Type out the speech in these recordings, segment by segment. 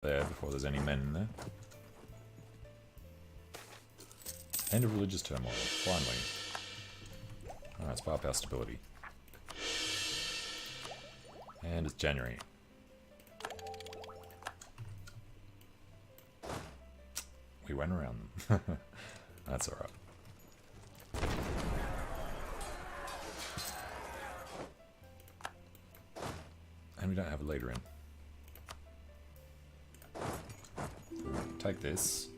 there before there's any men in there. End of religious turmoil, finally. Alright, it's power stability. And it's January. We went around them. That's alright. And we don't have a leader in. Take this.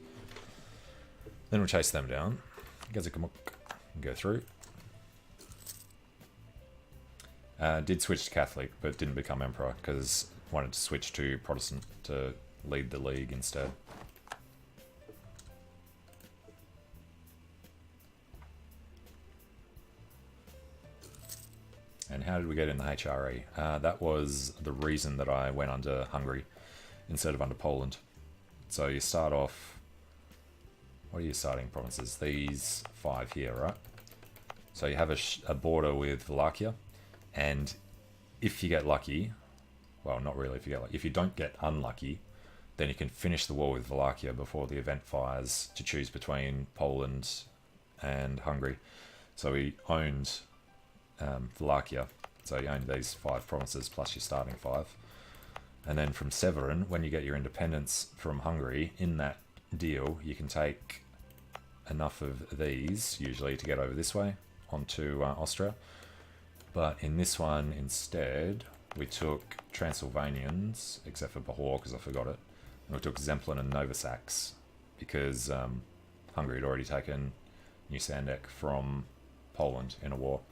Then we'll chase them down. Gazakamuk. Go through. Did switch to Catholic, but didn't become Emperor because wanted to switch to Protestant to lead the League instead. And how did we get in the HRE? That was the reason that I went under Hungary instead of under Poland. So you start off... What are your starting provinces? These 5 here, right? So you have a border with Wallachia, and if you get lucky, well, not really if you get lucky, if you don't get unlucky, then you can finish the war with Wallachia before the event fires to choose between Poland and Hungary. So we owned Wallachia, so you owned these 5 provinces plus your starting 5. And then from Severin, when you get your independence from Hungary, in that deal, you can take enough of these, usually, to get over this way, onto Austria. But in this one, instead, we took Transylvanians, except for Bahor, because I forgot it. And we took Zemplin and Novosax, because Hungary had already taken New Sandek from Poland in a war.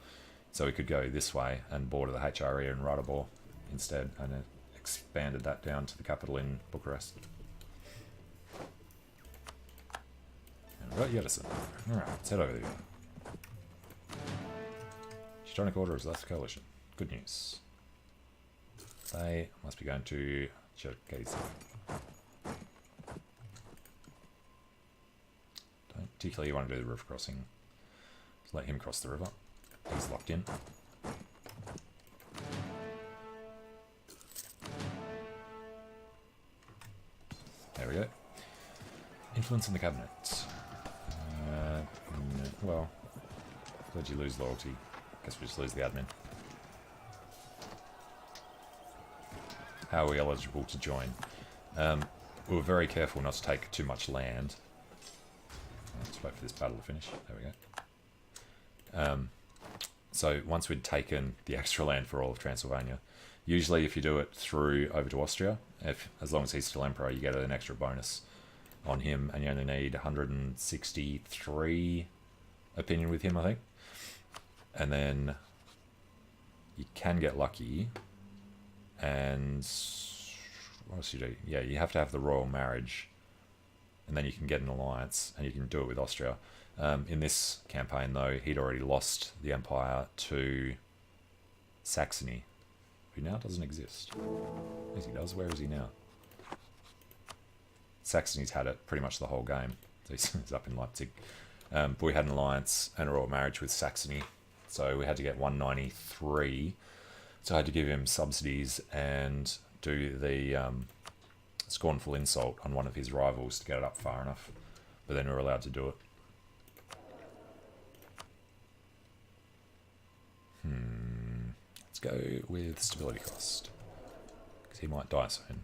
So we could go this way and border the HRE in Ratibor instead, and it expanded that down to the capital in Bucharest. And we've got Yedison. Alright, let's head over there. Teutonic Order has left the coalition. Good news. They must be going to Cherkasy. Don't particularly want to do the river crossing. Just let him cross the river. He's locked in. There we go. Influence in the cabinet. Well, glad you lose loyalty. Guess we just lose the admin. How are we eligible to join? We were very careful not to take too much land. Let's wait for this battle to finish. There we go. So once we'd taken the extra land for all of Transylvania, usually if you do it through over to Austria, as long as he's still Emperor, you get an extra bonus on him, and you only need 163 opinion with him, I think. And then you can get lucky, and what else do you do? Yeah, you have to have the royal marriage, and then you can get an alliance, and you can do it with Austria. In this campaign, though, he'd already lost the empire to Saxony, who now doesn't exist. Yes, he does. Where is he now? Saxony's had it pretty much the whole game. So he's up in Leipzig. But we had an alliance and a royal marriage with Saxony, so we had to get 193. So I had to give him subsidies and do the scornful insult on one of his rivals to get it up far enough. But then we were allowed to do it. Let's go with stability cost, because he might die soon.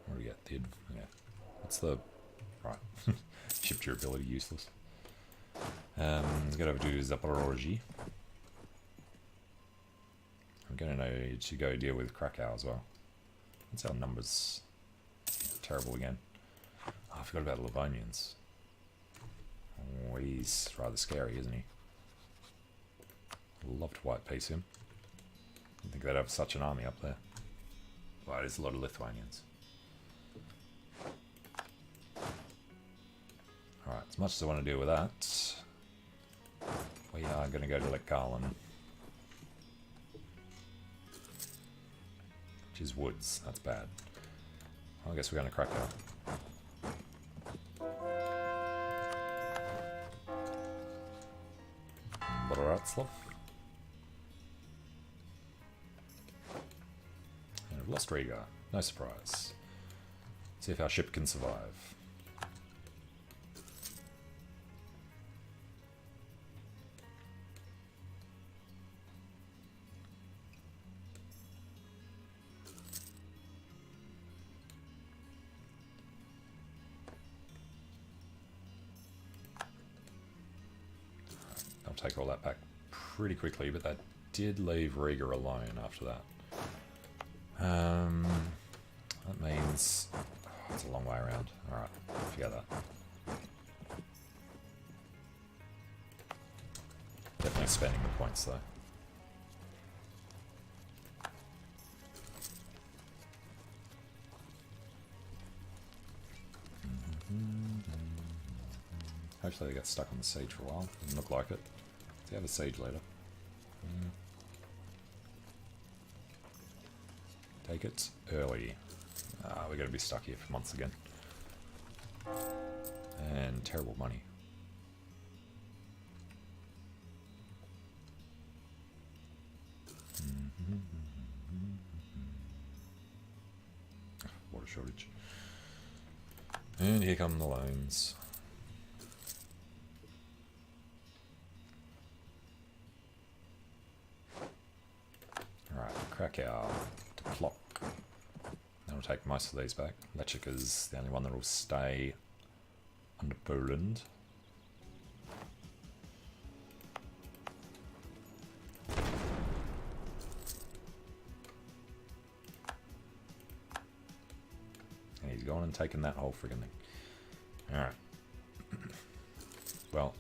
What do we get? Yeah. What's the... Right. Ship durability useless. Let's get over to Zaporozhye. I'm going to need to go deal with Krakow as well. That's our numbers. Terrible again. Oh, I forgot about the Livonians. Oh, he's rather scary, isn't he? Love to white piece him. I think they'd have such an army up there. Well, there's a lot of Lithuanians. Alright, as much as I want to deal with that, we are going to go to Lekgalen, which is woods. That's bad. I guess we're going to Krakow. Bratslav. And I've lost Riga. No surprise. See if our ship can survive. I'll take all that back pretty quickly, but that did leave Riga alone after that. That means it's a long way around. Alright, forget that. Definitely spending the points though. Hopefully they get stuck on the siege for a while. Doesn't look like it. They have a siege later. Take it early. We're going to be stuck here for months again. And terrible money. Water shortage. And here come the loans. Alright, Krakow to Plock. That'll take most of these back. Wallachia the only one that will stay under Poland. And he's gone and taken that whole friggin' thing. Alright. Well,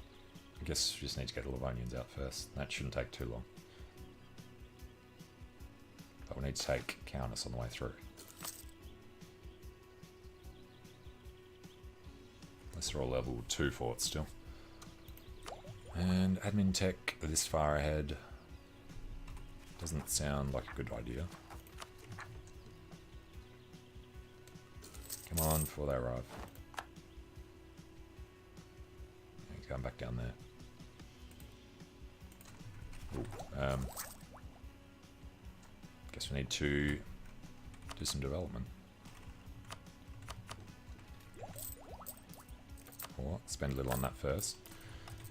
I guess we just need to get the Livonians out first. That shouldn't take too long. But we'll need to take Kaunas on the way through. Unless they're all level 2 forts still. And admin tech this far ahead doesn't sound like a good idea. Come on, before they arrive. He's going back down there. Ooh, guess we need to do some development. Or spend a little on that first,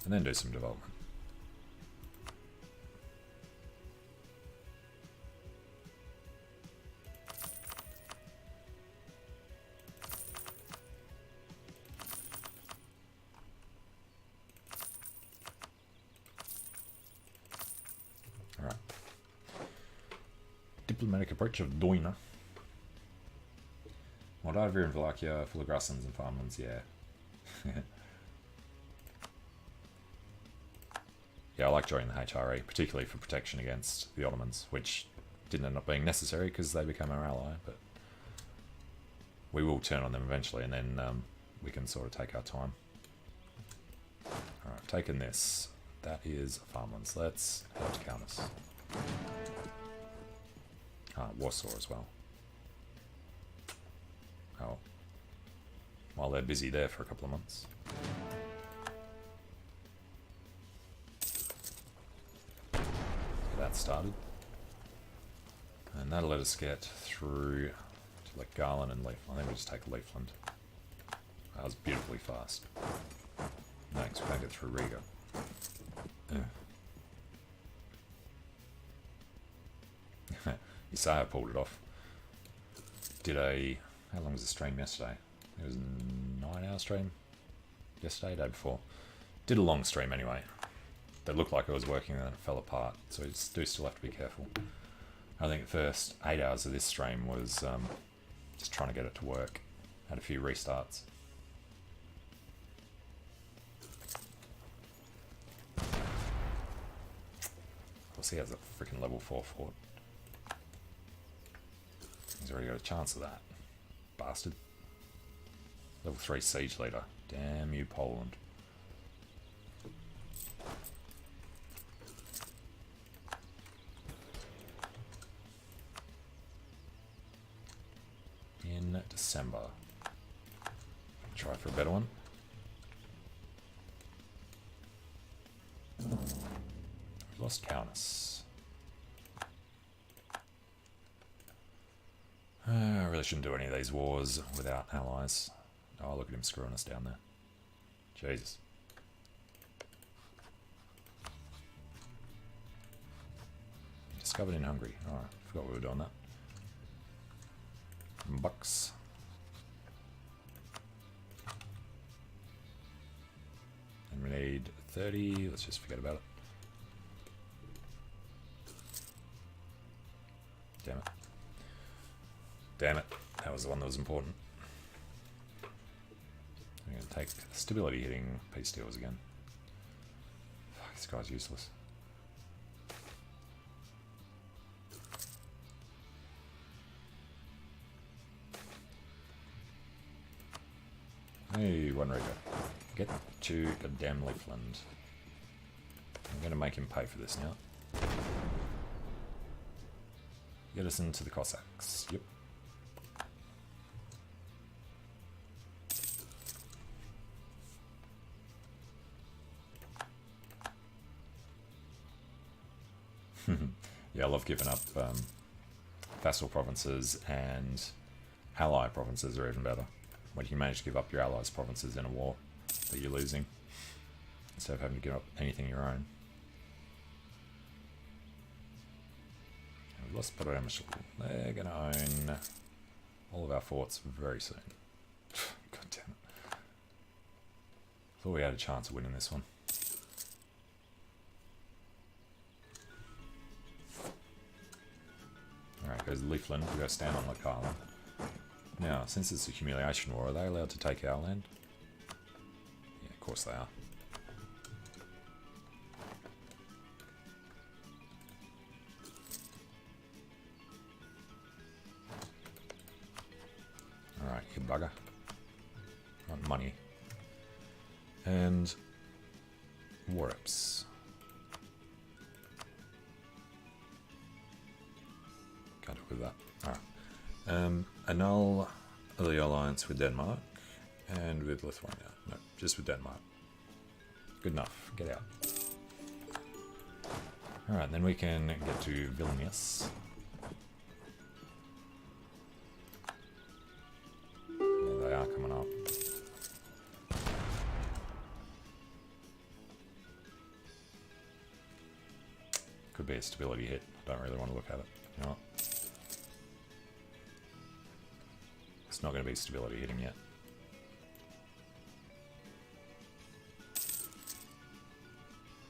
and then do some development. Alright. Diplomatic approach of Doina. Moldavia and Wallachia, full of grasslands and farmlands, yeah. Yeah, I like joining the HRE, particularly for protection against the Ottomans, which didn't end up being necessary because they became our ally, but we will turn on them eventually, and then we can sort of take our time. Alright, taking this. That is farmlands. Let's head to Kaunas. Warsaw as well. Oh. While they're busy there for a couple of months. Get that started. And that'll let us get through to like Garland and Leaf. I think we'll just take Leafland. That was beautifully fast. Thanks, we can't get through Riga. Isaiah pulled it off. Did a... How long was the stream yesterday? It was a 9-hour stream yesterday, day before. Did a long stream anyway. That looked like it was working and then it fell apart. So you do still have to be careful. I think the first 8 hours of this stream was just trying to get it to work. Had a few restarts. Of course he has a freaking level 4 fort. He's already got a chance of that. Bastard. Level 3 siege leader. Damn you, Poland. In December. Try for a better one. We've lost Kaunas. I really shouldn't do any of these wars without allies. Oh, look at him screwing us down there. Jesus. Discovered in Hungary. Alright, forgot we were doing that. Bucks. And we need 30. Let's just forget about it. Damn it. Damn it. That was the one that was important. I'm going to take stability hitting peace deals again. Fuck, this guy's useless. Hey, one rigger. Get to the damn Leafland. I'm going to make him pay for this now. Get us into the Cossacks. Yep. Yeah, I love giving up vassal provinces, and ally provinces are even better. When you manage to give up your allies' provinces in a war that you're losing, instead of having to give up anything your own. We've lost Podemashal. They're going to own all of our forts very soon. God damn it. Thought we had a chance of winning this one. Alright, goes Leafland. We go stand on Lake Island. Now, since it's a humiliation war, are they allowed to take our land? Yeah, of course they are. Alright, you bugger. Want money. And war reps. Can't do with that. Alright. Annul the alliance with Denmark and with Lithuania. No, just with Denmark. Good enough. Get out. Alright, then we can get to Vilnius. Yeah, they are coming up. Could be a stability hit. I don't really want to look at it. You know what? It's not going to be stability hitting yet.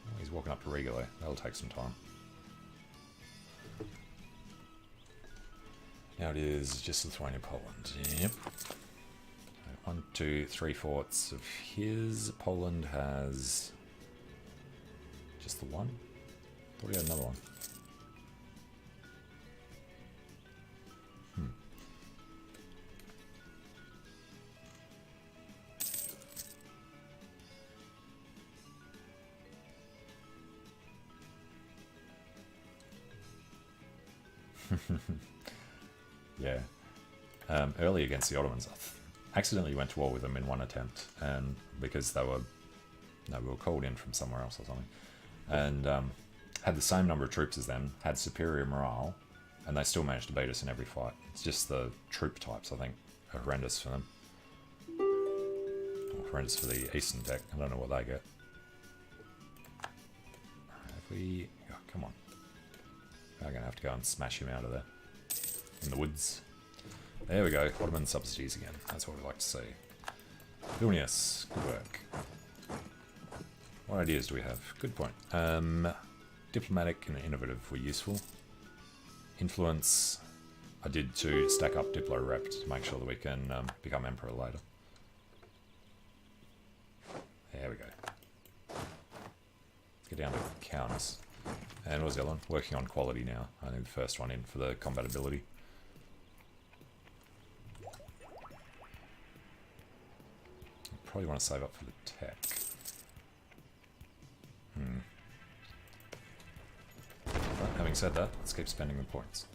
Oh, he's walking up to Riga though. That'll take some time. Now it is just Lithuania, Poland. Yep. 1, 2, 3 forts of his. Poland has just the one. Thought he had another one. Yeah. Early against the Ottomans, I accidentally went to war with them in one attempt, and because we were called in from somewhere else or something, and had the same number of troops as them, had superior morale, and they still managed to beat us in every fight. It's just the troop types, I think, are horrendous for them. Or horrendous for the Eastern deck. I don't know what they get. If we... Oh, come on. I'm going to have to go and smash him out of there. In the woods. There we go. Ottoman subsidies again. That's what we like to see. Vilnius. Good work. What ideas do we have? Good point. Diplomatic and innovative were useful. Influence. I did to stack up Diplo Rep to make sure that we can become Emperor later. There we go. Let's get down to Countess. And what was the other one? Working on quality now. I think the first one in for the combat ability. Probably want to save up for the tech. But having said that, let's keep spending the points.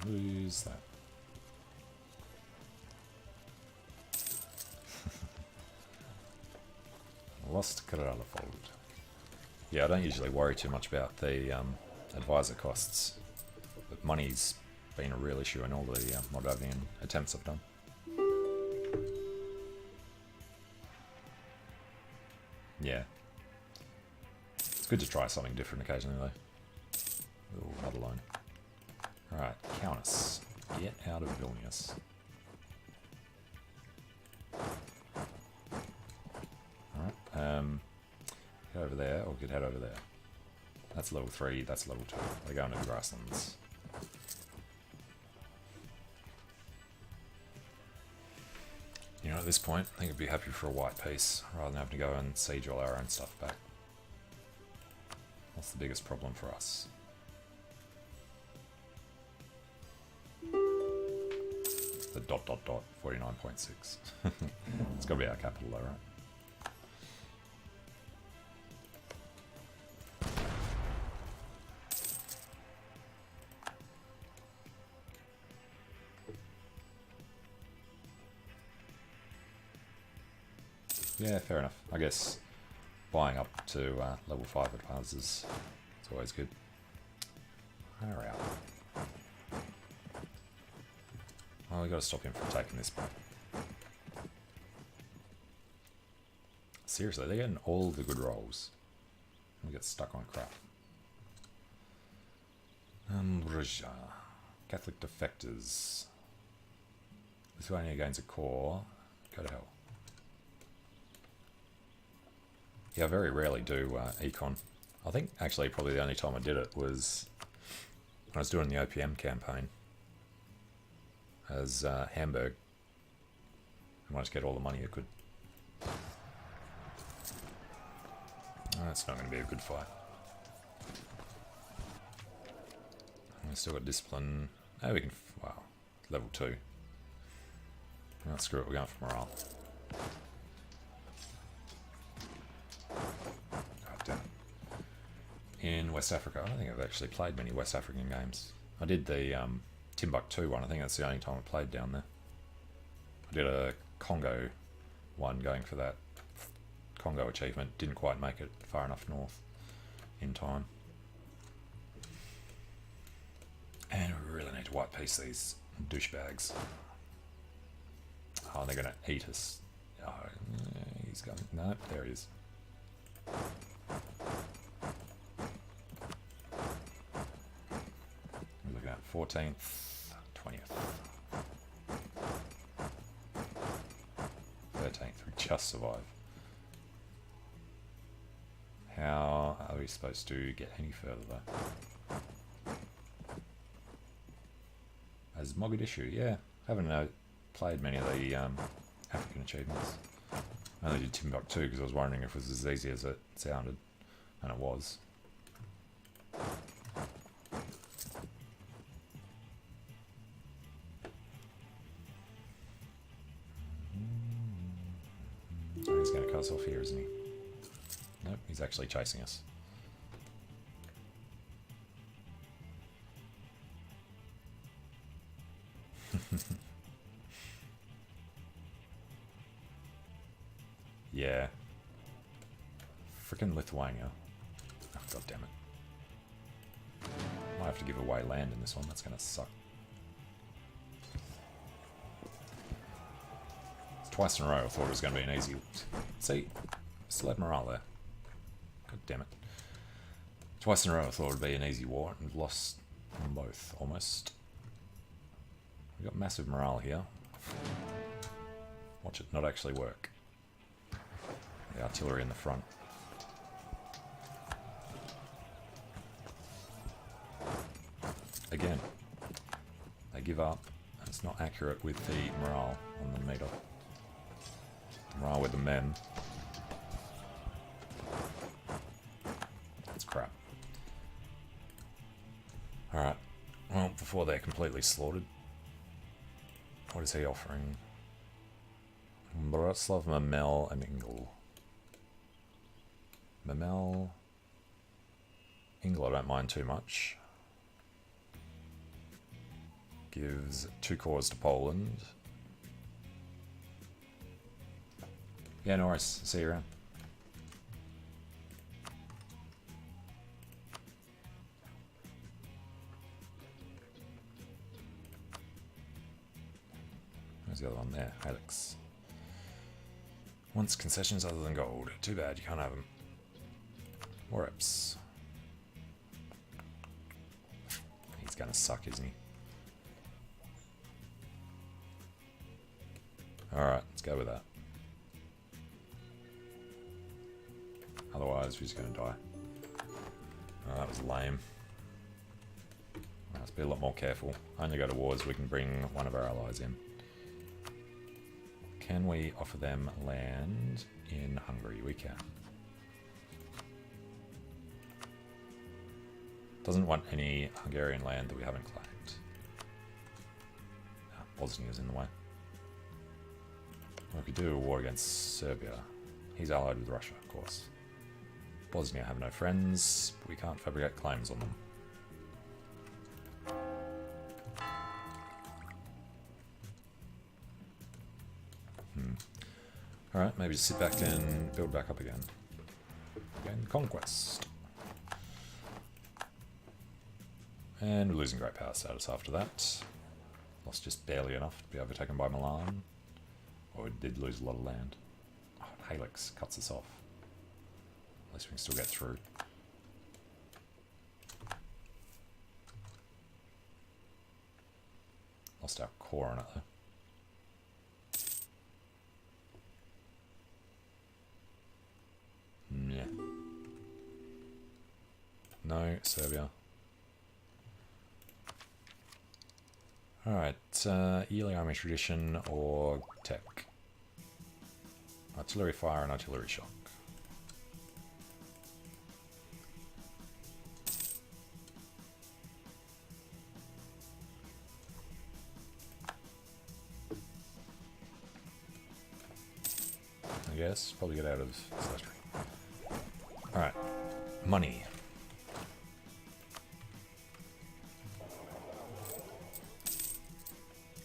Who's that? lost Kralfold. Yeah, I don't usually worry too much about the advisor costs, but money's been a real issue in all the Moldavian attempts I've done. Yeah. It's good to try something different occasionally though. Ooh, another loan. Alright, Countess. Get out of Vilnius. Alright, head over there, or could head over there. That's level 3, that's level 2. They're going to the grasslands. You know, at this point, I think I'd be happy for a white peace, rather than having to go and siege all our own stuff back. What's the biggest problem for us? The ... 49.6. It's got to be our capital though, right? Yeah, fair enough. I guess buying up to level 5 advances is always good. Alright. Well, we got to stop him from taking this back. Seriously, they're getting all the good rolls. We get stuck on crap. Russia. Catholic defectors. Lithuania gains a core. Go to hell. Yeah, I very rarely do econ. I think actually probably the only time I did it was when I was doing the OPM campaign as Hamburg. I wanted to get all the money I could. Oh, that's not going to be a good fight. I still got discipline. Oh, we can. Wow, level 2. Oh, screw it, we're going for morale. In West Africa, I don't think I've actually played many West African games. I did the Timbuktu one, I think that's the only time I played down there. I did a Congo one going for that Congo achievement, didn't quite make it far enough north in time. And we really need to white piece these douchebags. Oh, they're going to eat us. Oh, he's going. No, there he is. We're looking at 14th, 20th, 13th. We just survived. How are we supposed to get any further though? As Mogadishu, yeah. Haven't played many of the African achievements. I only did Timbuktu because I was wondering if it was as easy as it sounded, and it was. Oh, he's going to cut us off here, isn't he? Nope, he's actually chasing us. Yeah. Frickin' Lithuania. Oh, God damn it. Might have to give away land in this one, that's gonna suck. It's twice in a row I thought it was gonna be an easy... See? Still had morale there. God damn it. Twice in a row I thought it would be an easy war, and we've lost them both, almost. We've got massive morale here. Watch it not actually work. The artillery in the front. Again, they give up, and it's not accurate with the morale on the meter. Morale with the men. That's crap. Alright, well, before they're completely slaughtered, what is he offering? Bratislav, Mamel, and Ingl. Mamel... Ingl I don't mind too much. Gives 2 cores to Poland. Yeah, no worries. See you around. Where's the other one? There, Alex. Wants concessions other than gold. Too bad, you can't have them. War reps. He's gonna suck, isn't he? Alright, let's go with that. Otherwise, we're just gonna die. Oh, that was lame. Let's be a lot more careful. Only go to wars, we can bring one of our allies in. Can we offer them land in Hungary? We can. Doesn't want any Hungarian land that we haven't claimed. Ah, Bosnia's in the way. We could do a war against Serbia. He's allied with Russia, of course. Bosnia have no friends. We can't fabricate claims on them. Alright, maybe just sit back and build back up again. Again, conquest. And we're losing great power status after that. Lost just barely enough to be overtaken by Milan. Or we did lose a lot of land. Oh, Helix cuts us off. At least we can still get through. Lost our core on it though. Yeah. No, Serbia. Alright, yearly army tradition or tech? Artillery fire and artillery shock. I guess, probably get out of slavery. Alright, money.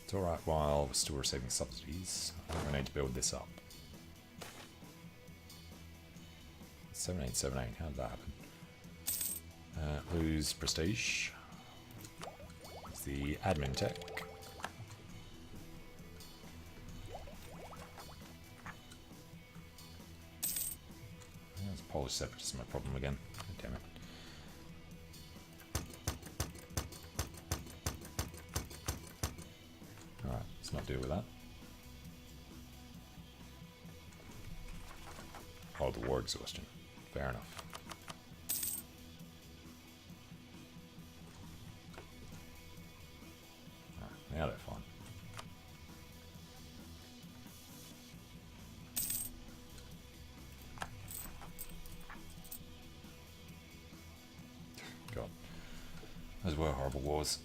It's alright while we're still receiving subsidies. I think we need to build this up. 7878, how did that happen? Lose prestige. It's the admin tech. That's Polish separatism, my problem again. God damn it. Alright, let's not deal with that. Oh, the war exhaustion. Fair enough. Alright, now they're fine. God. Those were horrible wars.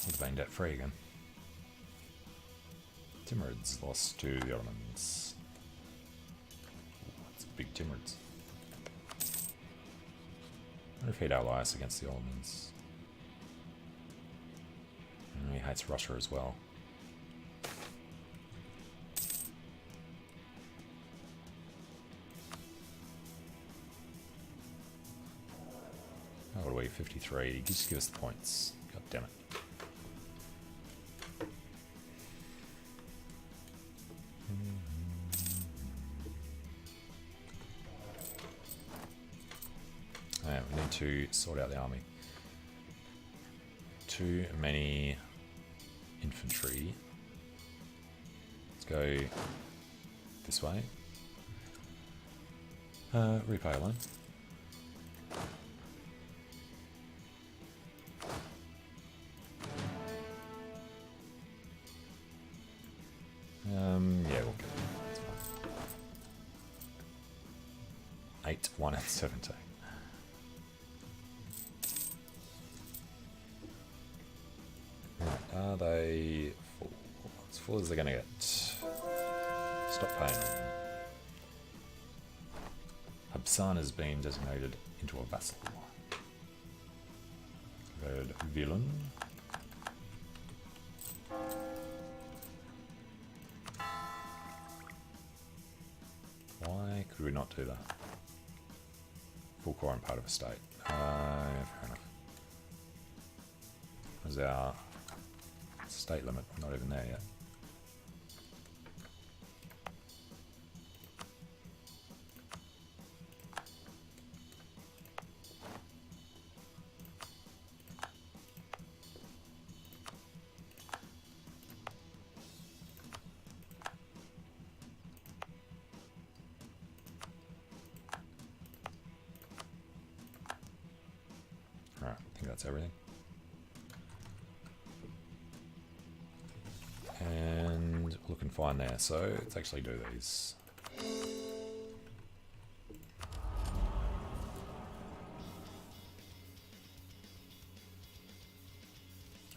Would have been debt free again. Timurids lost to the Ottomans. Ooh, that's big Timurids. I wonder if he'd ally us against the Ottomans. And he hates Russia as well. What are we? 53. Just give us the points. God damn it. We need to sort out the army. Too many infantry. Let's go this way. Repay line. Yeah, we'll get it. That's fine. 8, 1, and 17. Are they full? As full as they're going to get. Stop paying them. Habsan has been designated into a vassal. Red villain. Why could we not do that? Full core and part of a state. Yeah, fair enough. Where's our state limit? We're not even there yet. Alright, I think that's everything. And looking fine there, so let's actually do these.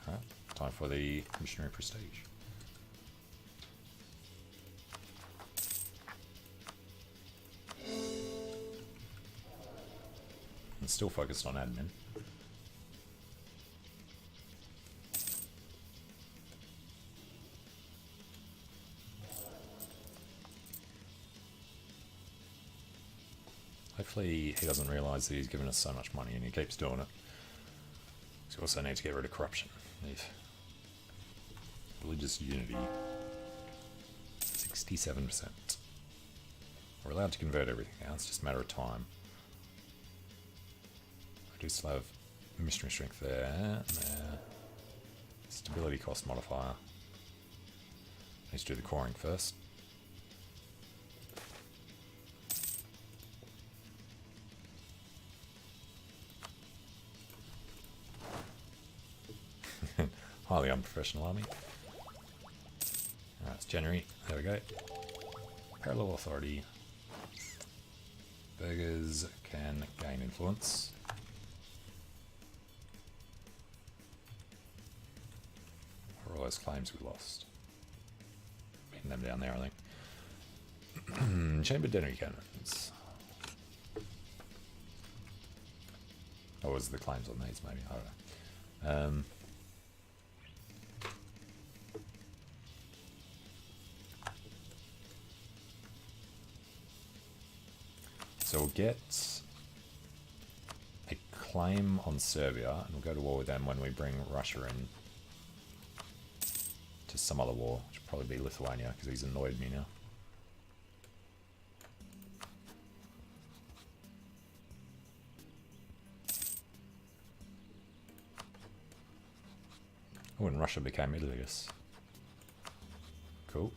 Alright, time for the missionary prestige. And still focused on admin. Hopefully he doesn't realise that he's given us so much money and he keeps doing it. So we also need to get rid of corruption. Need religious unity. 67%. We're allowed to convert everything now, it's just a matter of time. I do still have missionary strength there and there. Stability cost modifier. Let's do the coring first. Highly unprofessional army. Alright, it's January. There we go. Parallel authority. Burghers can gain influence. What are all those claims we lost? Pin them down there, I think. Chamber Dennery cannons. Or was the claims on these, maybe? I don't know. So we'll get a claim on Serbia, and we'll go to war with them when we bring Russia in to some other war, which will probably be Lithuania, because he's annoyed me now. Oh, and Russia became Italyus. Cool.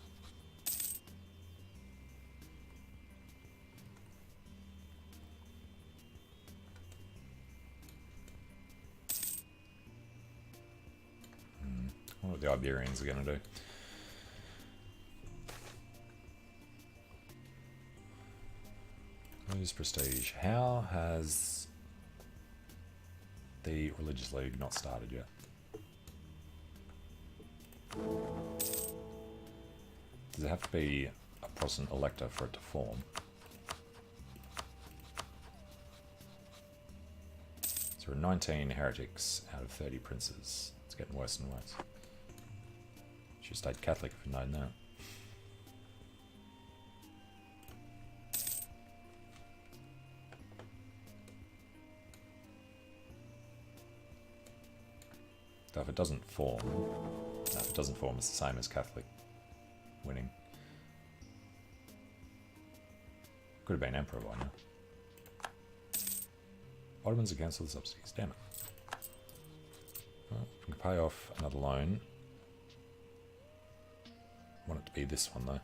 What the Iberians are going to do. Lose prestige. How has the Religious League not started yet? Does it have to be a Protestant elector for it to form? So there are 19 heretics out of 30 princes. It's getting worse and worse. Should have stayed Catholic if we'd known that. So if it doesn't form, it's the same as Catholic winning. Could have been Emperor by now. Ottomans have cancelled the subsidies, damn it. Well, we can pay off another loan. I want it to be this one though.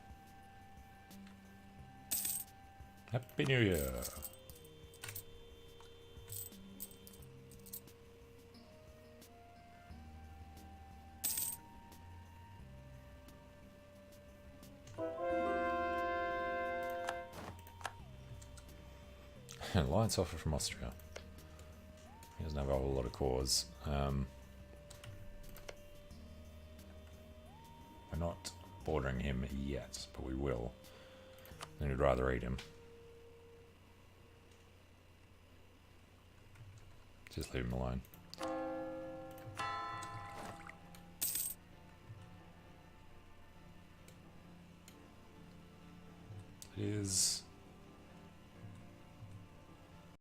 Happy New Year! Alliance offer from Austria. He doesn't have a whole lot of cores. We're not bordering him yet, but we will. Then we'd rather eat him. Just leave him alone. It is